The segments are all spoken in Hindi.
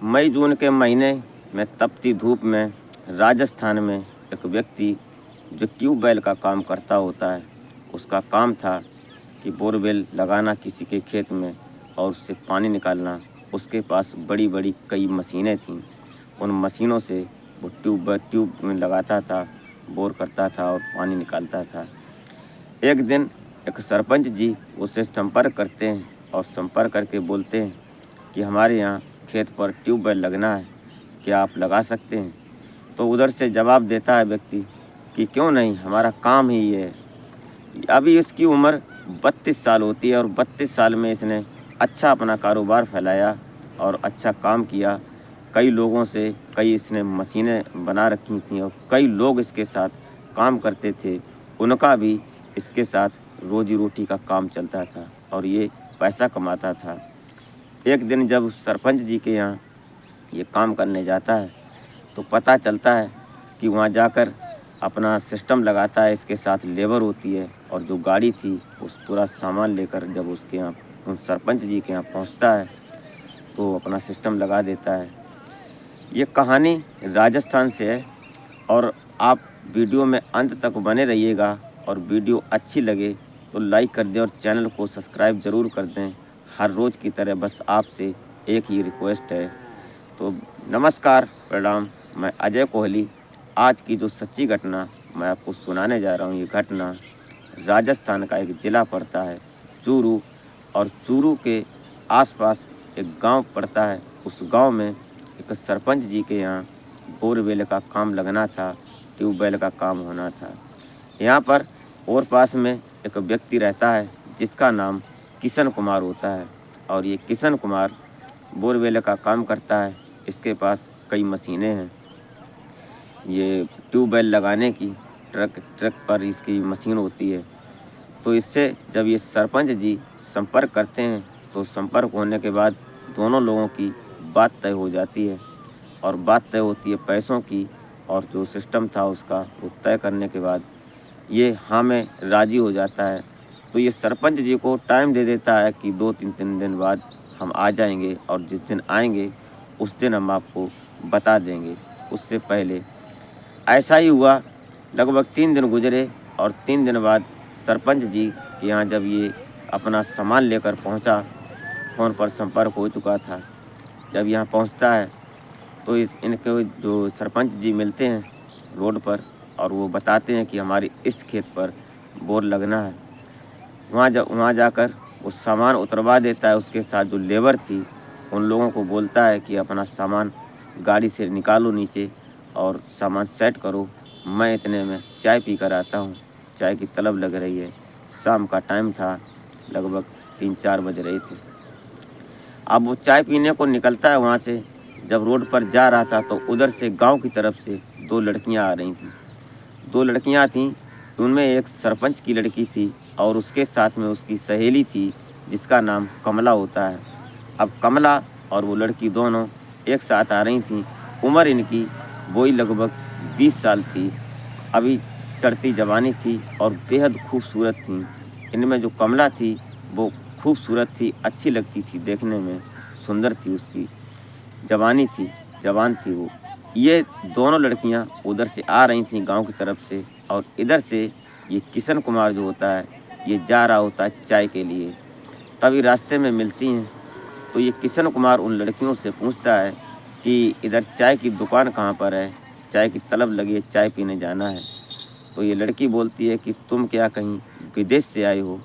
मई जून के महीने में तपती धूप में राजस्थान में एक व्यक्ति जो ट्यूबवेल का काम करता होता है, उसका काम था कि बोरवेल लगाना किसी के खेत में और उससे पानी निकालना। उसके पास बड़ी बड़ी कई मशीनें थीं। उन मशीनों से वो ट्यूब में लगाता था, बोर करता था और पानी निकालता था। एक दिन एक सरपंच जी उससे संपर्क करते हैं और संपर्क करके बोलते हैं कि हमारे यहाँ खेत पर ट्यूबवेल लगना है, क्या आप लगा सकते हैं? तो उधर से जवाब देता है व्यक्ति कि क्यों नहीं, हमारा काम ही ये है। अभी इसकी उम्र 32 साल होती है और 32 साल में इसने अच्छा अपना कारोबार फैलाया और अच्छा काम किया। कई लोगों से कई इसने मशीनें बना रखी थीं और कई लोग इसके साथ काम करते थे, उनका भी इसके साथ रोजी रोटी का काम चलता था और ये पैसा कमाता था। एक दिन जब सरपंच जी के यहाँ ये काम करने जाता है तो पता चलता है कि वहाँ जाकर अपना सिस्टम लगाता है, इसके साथ लेबर होती है और जो गाड़ी थी उस पूरा सामान लेकर जब उसके यहाँ उन सरपंच जी के यहाँ पहुँचता है तो अपना सिस्टम लगा देता है। ये कहानी राजस्थान से है और आप वीडियो में अंत तक बने रहिएगा और वीडियो अच्छी लगे तो लाइक कर दें और चैनल को सब्सक्राइब ज़रूर कर दें। हर रोज़ की तरह बस आपसे एक ही रिक्वेस्ट है। तो नमस्कार, प्रणाम, मैं अजय कोहली। आज की जो सच्ची घटना मैं आपको सुनाने जा रहा हूँ, ये घटना राजस्थान का एक ज़िला पड़ता है चूरू, और चूरू के आसपास एक गांव पड़ता है। उस गांव में एक सरपंच जी के यहाँ बोरवेल का काम लगना था, ट्यूबवेल का काम होना था। यहाँ पर और पास में एक व्यक्ति रहता है जिसका नाम किशन कुमार होता है और ये किशन कुमार बोरवेल का काम करता है। इसके पास कई मशीनें हैं, ये ट्यूबवेल लगाने की ट्रक पर इसकी मशीन होती है। तो इससे जब ये सरपंच जी संपर्क करते हैं तो संपर्क होने के बाद दोनों लोगों की बात तय हो जाती है और बात तय होती है पैसों की, और जो सिस्टम था उसका वो तय करने के बाद ये हाँ में राज़ी हो जाता है। तो ये सरपंच जी को टाइम दे देता है कि 2-3 दिन बाद हम आ जाएंगे और जिस दिन आएंगे उस दिन हम आपको बता देंगे। उससे पहले ऐसा ही हुआ, लगभग 3 दिन गुजरे और 3 दिन बाद सरपंच जी के यहाँ जब ये अपना सामान लेकर पहुँचा, फ़ोन पर संपर्क हो चुका था। जब यहाँ पहुँचता है तो इनके जो सरपंच जी मिलते हैं रोड पर और वो बताते हैं कि हमारे इस खेत पर बोर लगना है। वहाँ जाकर वो सामान उतरवा देता है। उसके साथ जो लेबर थी उन लोगों को बोलता है कि अपना सामान गाड़ी से निकालो नीचे और सामान सेट करो, मैं इतने में चाय पी कर आता हूँ, चाय की तलब लग रही है। शाम का टाइम था, लगभग 3-4 बज रहे थे। अब वो चाय पीने को निकलता है वहाँ से। जब रोड पर जा रहा था तो उधर से गांव की तरफ से 2 लड़कियां आ रही थीं। 2 लड़कियां थीं, उनमें एक सरपंच की लड़की थी और उसके साथ में उसकी सहेली थी जिसका नाम कमला होता है। अब कमला और वो लड़की दोनों एक साथ आ रही थीं। उम्र इनकी वही लगभग 20 साल थी। अभी चढ़ती जवानी थी और बेहद खूबसूरत थीं। इनमें जो कमला थी वो खूबसूरत थी, अच्छी लगती थी देखने में, सुंदर थी, उसकी जवानी थी, जवान थी वो। ये दोनों लड़कियां उधर से आ रही थीं गांव की तरफ से और इधर से ये किशन कुमार जो होता है ये जा रहा होता है चाय के लिए। तभी रास्ते में मिलती हैं तो ये किशन कुमार उन लड़कियों से पूछता है कि इधर चाय की दुकान कहाँ पर है, चाय की तलब लगी है, चाय पीने जाना है। तो ये लड़की बोलती है कि तुम क्या कहीं विदेश से आए हो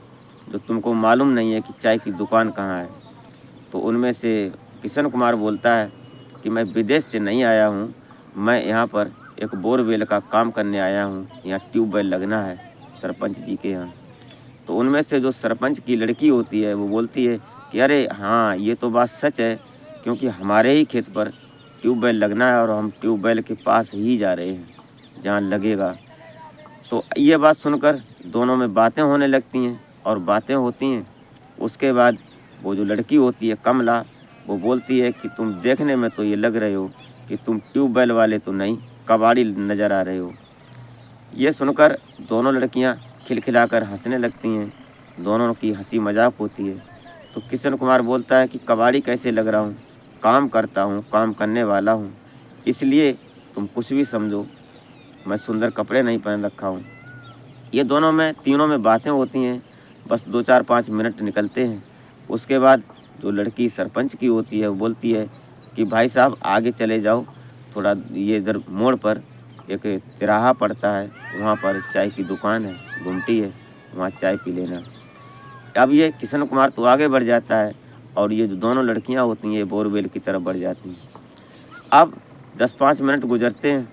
जो तुमको मालूम नहीं है कि चाय की दुकान कहाँ है? तो उनमें से किशन कुमार बोलता है कि मैं विदेश से नहीं आया हूँ, मैं यहाँ पर एक बोरवेल का काम करने आया हूँ, यहाँ ट्यूबवेल लगना है सरपंच जी के यहाँ। तो उनमें से जो सरपंच की लड़की होती है वो बोलती है कि अरे हाँ, ये तो बात सच है, क्योंकि हमारे ही खेत पर ट्यूबवेल लगना है और हम ट्यूबवेल के पास ही जा रहे हैं जहाँ लगेगा। तो ये बात सुनकर दोनों में बातें होने लगती हैं और बातें होती हैं। उसके बाद वो जो लड़की होती है कमला, वो बोलती है कि तुम देखने में तो ये लग रहे हो कि तुम ट्यूबवेल वाले तो नहीं, कबाड़ी नज़र आ रहे हो। ये सुनकर दोनों लड़कियां खिलखिलाकर हंसने लगती हैं, दोनों की हंसी मजाक होती है। तो किशन कुमार बोलता है कि कबाड़ी कैसे लग रहा हूँ, काम करता हूँ, काम करने वाला हूँ, इसलिए तुम कुछ भी समझो, मैं सुंदर कपड़े नहीं पहन रखा हूँ। ये दोनों में तीनों में बातें होती हैं, बस 2-4-5 मिनट निकलते हैं। उसके बाद जो लड़की सरपंच की होती है वो बोलती है कि भाई साहब आगे चले जाओ, थोड़ा ये इधर मोड़ पर एक तिराहा पड़ता है, वहाँ पर चाय की दुकान है, गुमटी है, वहाँ चाय पी लेना। अब ये किशन कुमार तो आगे बढ़ जाता है और ये जो दोनों लड़कियाँ होती हैं ये बोरवेल की तरफ बढ़ जाती हैं। अब 10-5 मिनट गुजरते हैं,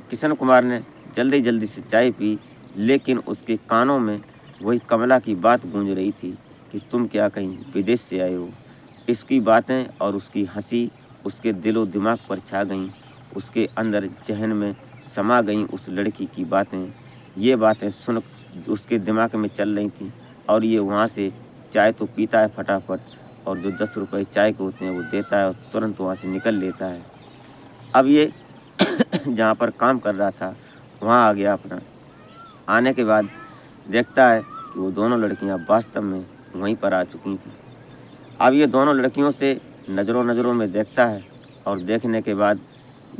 किशन कुमार ने जल्दी जल्दी से चाय पी, लेकिन उसके कानों में वही कमला की बात गूंज रही थी कि तुम क्या कहीं विदेश से आए हो। इसकी बातें और उसकी हंसी उसके दिलो दिमाग पर छा गईं, उसके अंदर जहन में समा गईं उस लड़की की बातें। ये बातें सुन उसके दिमाग में चल रही थीं और ये वहाँ से चाय तो पीता है फटाफट और जो 10 रुपये चाय के होते हैं वो देता है और तुरंत वहाँ से निकल लेता है। अब ये जहाँ पर काम कर रहा था वहाँ आ गया अपना। आने के बाद देखता है कि वो दोनों लड़कियाँ वास्तव में वहीं पर आ चुकी थीं। अब ये दोनों लड़कियों से नज़रों में देखता है और देखने के बाद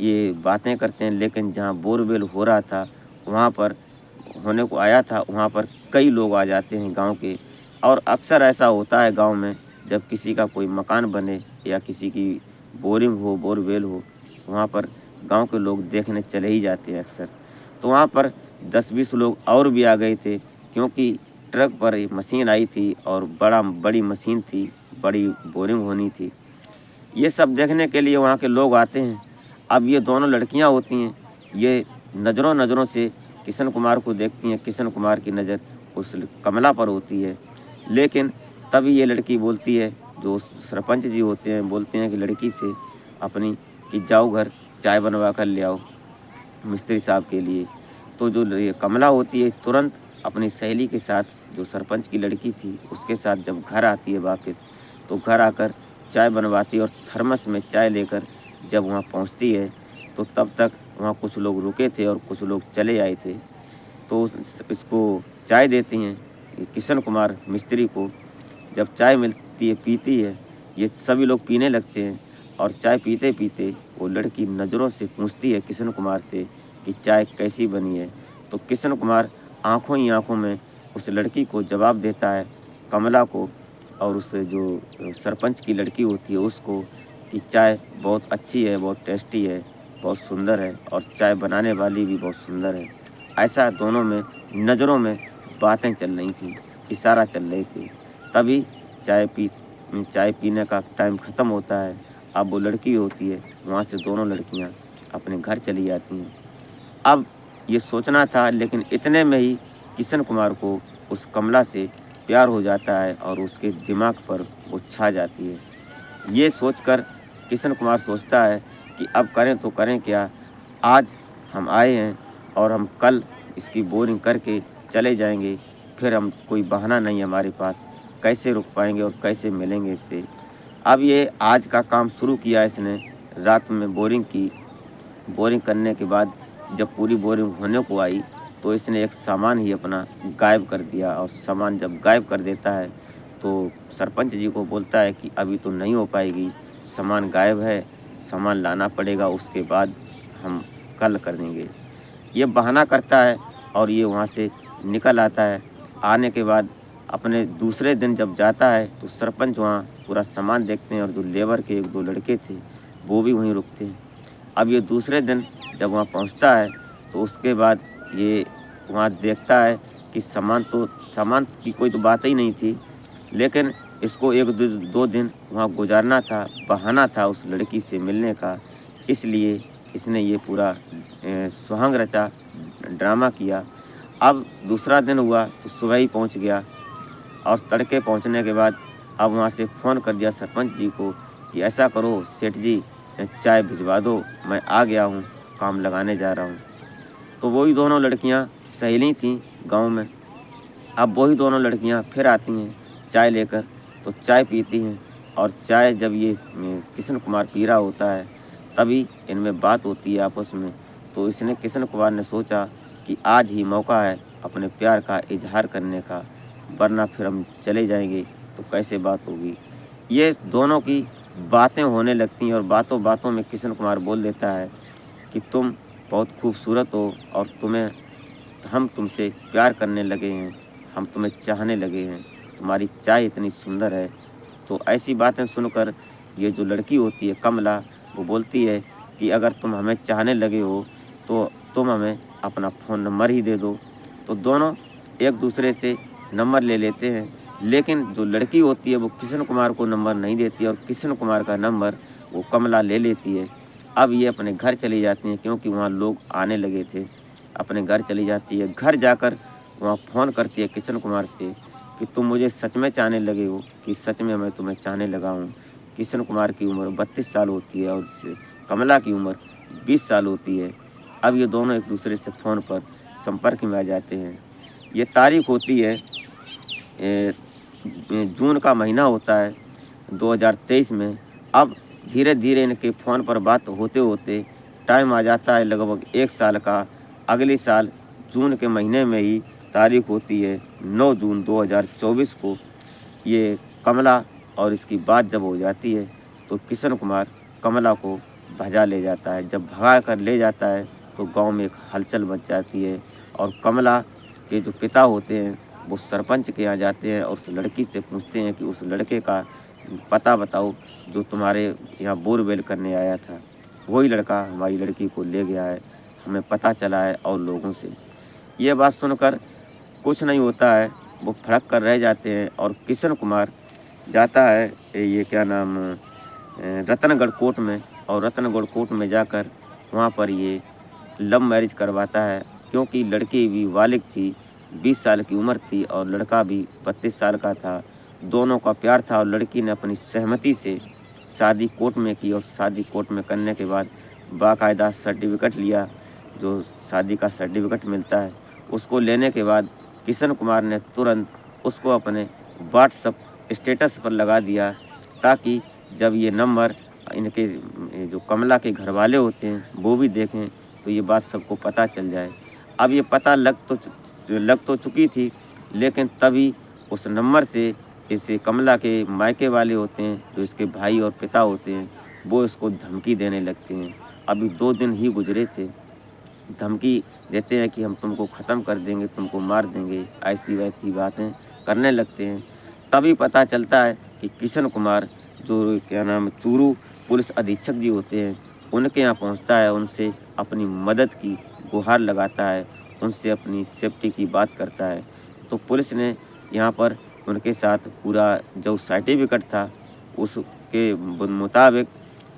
ये बातें करते हैं, लेकिन जहाँ बोरवेल हो रहा था वहाँ पर होने को आया था वहाँ पर कई लोग आ जाते हैं गांव के। और अक्सर ऐसा होता है गांव में, जब किसी का कोई मकान बने या किसी की बोरिंग हो, बोरवेल हो, वहाँ पर गांव के लोग देखने चले ही जाते हैं अक्सर। तो वहाँ पर 10-20 लोग और भी आ गए थे, क्योंकि ट्रक पर एक मशीन आई थी और बड़ी मशीन थी, बड़ी बोरिंग होनी थी। ये सब देखने के लिए वहाँ के लोग आते हैं। अब ये दोनों लड़कियाँ होती हैं, ये नज़रों से किशन कुमार को देखती हैं। किशन कुमार की नज़र उस कमला पर होती है, लेकिन तभी ये लड़की बोलती है, जो सरपंच जी होते हैं बोलते हैं कि लड़की से अपनी कि जाओ घर चाय बनवा कर ले आओ मिस्त्री साहब के लिए। तो जो ये कमला होती है तुरंत अपनी सहेली के साथ, जो सरपंच की लड़की थी उसके साथ जब घर आती है वापस, तो घर आकर चाय बनवाती है और थर्मस में चाय लेकर जब वहाँ पहुँचती है तो तब तक वहाँ कुछ लोग रुके थे और कुछ लोग चले आए थे। तो इसको चाय देती हैं ये किशन कुमार मिस्त्री को। जब चाय मिलती है पीती है, ये सभी लोग पीने लगते हैं और चाय पीते पीते वो लड़की नज़रों से पूछती है किशन कुमार से कि चाय कैसी बनी है। तो किशन कुमार आँखों ही आँखों में उस लड़की को जवाब देता है, कमला को और उस जो सरपंच की लड़की होती है उसको, कि चाय बहुत अच्छी है, बहुत टेस्टी है, बहुत सुंदर है और चाय बनाने वाली भी बहुत सुंदर है। ऐसा दोनों में नज़रों में बातें चल रही थी, इशारा चल रही थी। तभी चाय पीने का टाइम ख़त्म होता है। अब वो लड़की होती है, वहाँ से दोनों लड़कियाँ अपने घर चली जाती हैं। अब ये सोचना था, लेकिन इतने में ही किशन कुमार को उस कमला से प्यार हो जाता है और उसके दिमाग पर वो छा जाती है। ये सोचकर किशन कुमार सोचता है कि अब करें तो करें क्या, आज हम आए हैं और हम कल इसकी बोरिंग करके चले जाएंगे, फिर हम कोई बहाना नहीं हमारे पास, कैसे रुक पाएंगे और कैसे मिलेंगे इससे। अब ये आज का काम शुरू किया इसने, रात में बोरिंग की। बोरिंग करने के बाद जब पूरी बोरिंग होने को आई तो इसने एक सामान ही अपना गायब कर दिया और सामान जब गायब कर देता है तो सरपंच जी को बोलता है कि अभी तो नहीं हो पाएगी, सामान गायब है, सामान लाना पड़ेगा, उसके बाद हम कल कर देंगे। ये बहाना करता है और ये वहाँ से निकल आता है। आने के बाद अपने दूसरे दिन जब जाता है तो सरपंच वहाँ पूरा सामान देखते हैं और जो लेबर के 1-2 लड़के थे वो भी वहीं रुकते हैं। अब ये दूसरे दिन जब वहाँ पहुँचता है तो उसके बाद ये वहाँ देखता है कि सामान की कोई तो बात ही नहीं थी, लेकिन इसको 1-2 दिन वहाँ गुजारना था, बहाना था उस लड़की से मिलने का, इसलिए इसने ये पूरा सुहंग रचा, ड्रामा किया। अब दूसरा दिन हुआ तो सुबह ही पहुँच गया और तड़के पहुँचने के बाद अब वहाँ से फ़ोन कर दिया सरपंच जी को कि ऐसा करो सेठ जी, चाय भिजवा दो, मैं आ गया हूँ, काम लगाने जा रहा हूँ। तो वही दोनों लड़कियाँ सहेली थीं गांव में। अब वही दोनों लड़कियाँ फिर आती हैं चाय लेकर, तो चाय पीती हैं और चाय जब ये किशन कुमार पी रहा होता है तभी इनमें बात होती है आपस में। तो इसने किशन कुमार ने सोचा कि आज ही मौका है अपने प्यार का इजहार करने का, वरना फिर हम चले जाएंगे तो कैसे बात होगी। ये दोनों की बातें होने लगती हैं और बातों बातों में किशन कुमार बोल देता है कि तुम बहुत खूबसूरत हो और हम तुमसे प्यार करने लगे हैं, हम तुम्हें चाहने लगे हैं, तुम्हारी चाय इतनी सुंदर है। तो ऐसी बातें सुनकर ये जो लड़की होती है कमला, वो बोलती है कि अगर तुम हमें चाहने लगे हो तो तुम हमें अपना फ़ोन नंबर ही दे दो। तो दोनों एक दूसरे से नंबर ले लेते हैं, लेकिन जो लड़की होती है वो किशन कुमार को नंबर नहीं देती और किशन कुमार का नंबर वो कमला ले लेती है। अब ये अपने घर चली जाती हैं क्योंकि वहाँ लोग आने लगे थे। अपने घर चली जाती है, घर जाकर वहाँ फ़ोन करती है किशन कुमार से कि तुम मुझे सच में चाहने लगे हो कि सच में मैं तुम्हें चाहने लगा हूँ। किशन कुमार की उम्र 32 साल होती है और कमला की उम्र 20 साल होती है। अब ये दोनों एक दूसरे से फ़ोन पर संपर्क में आ जाते हैं। ये तारीख होती है जून का महीना होता है 2023 में। अब धीरे धीरे इनके फ़ोन पर बात होते होते टाइम आ जाता है लगभग 1 साल का। अगले साल जून के महीने में ही तारीख होती है 9 जून 2024 को। ये कमला और इसकी बात जब हो जाती है तो किशन कुमार कमला को भजा ले जाता है। जब भगा कर ले जाता है तो गांव में एक हलचल मच जाती है और कमला के जो पिता होते हैं वो सरपंच के यहाँ जाते हैं और उस लड़की से पूछते हैं कि उस लड़के का पता बताओ जो तुम्हारे यहाँ बोरवेल करने आया था। वही लड़का हमारी लड़की को ले गया है, हमें पता चला है और लोगों से। ये बात सुनकर कुछ नहीं होता है, वो फड़क कर रह जाते हैं और किशन कुमार जाता है ये क्या नाम रतनगढ़ कोर्ट में। और रतनगढ़ कोर्ट में जाकर वहाँ पर ये लव मैरिज करवाता है क्योंकि लड़की भी बालिग थी, 20 साल की उम्र थी और लड़का भी 32 साल का था। दोनों का प्यार था और लड़की ने अपनी सहमति से शादी कोर्ट में की और शादी कोर्ट में करने के बाद बाकायदा सर्टिफिकेट लिया, जो शादी का सर्टिफिकेट मिलता है। उसको लेने के बाद किशन कुमार ने तुरंत उसको अपने व्हाट्सएप स्टेटस पर लगा दिया ताकि जब ये नंबर इनके जो कमला के घर वाले होते हैं वो भी देखें तो ये बात सबको पता चल जाए। अब ये पता लग तो चुकी थी, लेकिन तभी उस नंबर से इसे कमला के मायके वाले होते हैं जो इसके भाई और पिता होते हैं वो इसको धमकी देने लगते हैं। अभी 2 दिन ही गुजरे थे, धमकी देते हैं कि हम तुमको ख़त्म कर देंगे, तुमको मार देंगे, ऐसी वैसी बातें करने लगते हैं। तभी पता चलता है कि किशन कुमार जो क्या नाम चूरू पुलिस अधीक्षक जी होते हैं उनके यहाँ पहुँचता है, उनसे अपनी मदद की गुहार लगाता है, उनसे अपनी सेफ्टी की बात करता है। तो पुलिस ने यहाँ पर उनके साथ पूरा जो सर्टिफिकेट था उसके मुताबिक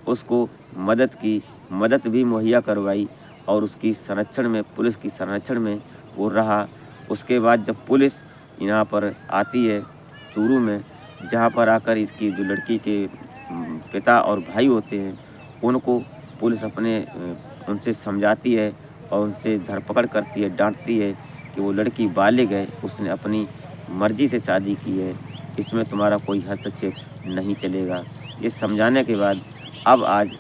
उसको मदद भी मुहैया करवाई और उसकी संरक्षण में, पुलिस की संरक्षण में वो रहा। उसके बाद जब पुलिस यहाँ पर आती है चूरू में, जहाँ पर आकर इसकी जो लड़की के पिता और भाई होते हैं उनको पुलिस उनसे समझाती है और उनसे धरपकड़ करती है, डांटती है कि वो लड़की बालिग है, उसने अपनी मर्जी से शादी की है, इसमें तुम्हारा कोई हस्तक्षेप नहीं चलेगा। ये समझाने के बाद अब आज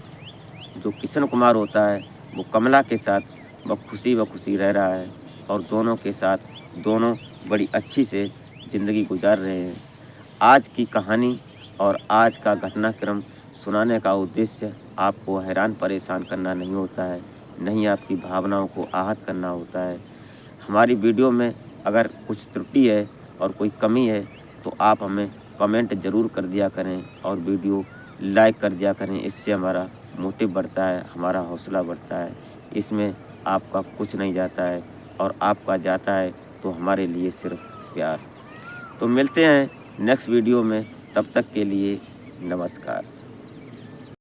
जो किशन कुमार होता है वो कमला के साथ बखुशी रह रहा है और दोनों के साथ दोनों बड़ी अच्छी से ज़िंदगी गुजार रहे हैं। आज की कहानी और आज का घटनाक्रम सुनाने का उद्देश्य आपको हैरान परेशान करना नहीं होता है, नहीं आपकी भावनाओं को आहत करना होता है। हमारी वीडियो में अगर कुछ त्रुटि है और कोई कमी है तो आप हमें कमेंट ज़रूर कर दिया करें और वीडियो लाइक कर दिया करें। इससे हमारा मोटिव बढ़ता है, हमारा हौसला बढ़ता है। इसमें आपका कुछ नहीं जाता है और आपका जाता है तो हमारे लिए सिर्फ प्यार। तो मिलते हैं नेक्स्ट वीडियो में, तब तक के लिए नमस्कार।